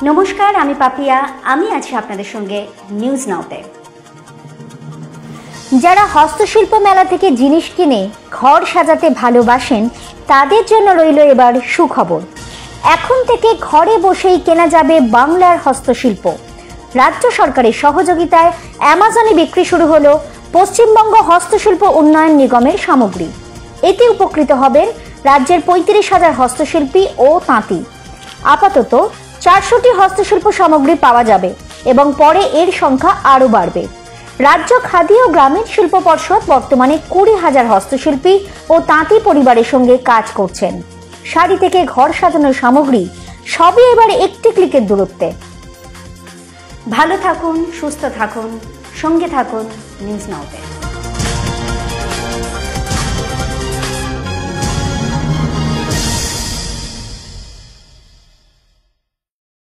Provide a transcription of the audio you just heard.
নমস্কার, আমি পাপিয়া। আমি আছি আপনাদের সঙ্গে নিউজ নাওতে। যারা হস্তশিল্প মেলা থেকে জিনিস কিনে ঘর সাজাতে ভালোবাসেন তাদের জন্য রইল এবার সুখবর। এখন থেকে ঘরে বসেই কেনা যাবে বাংলার হস্তশিল্প। রাজ্য সরকারের সহযোগিতায় অ্যামাজনে বিক্রি শুরু হলো পশ্চিমবঙ্গ হস্তশিল্প উন্নয়ন নিগমের সামগ্রী। এতে উপকৃত হবেন রাজ্যের 35,000 হস্তশিল্পী ও তাঁতি। আপাতত 400টি হস্তশিল্প সামগ্রী পাওয়া যাবে এবং পরে এর সংখ্যা আরও বাড়বে। রাজ্য খাদি ও গ্রামীণ শিল্প পর্ষদ বর্তমানে 20,000 হস্তশিল্পী ও তাঁতি পরিবারের সঙ্গে কাজ করছেন। শাড়ি থেকে ঘর সাজানোর সামগ্রী সবই এবার একটি ক্লিকের দূরত্বে। ভালো থাকুন, সুস্থ থাকুন, সঙ্গে থাকুন নিউজ নাওতে।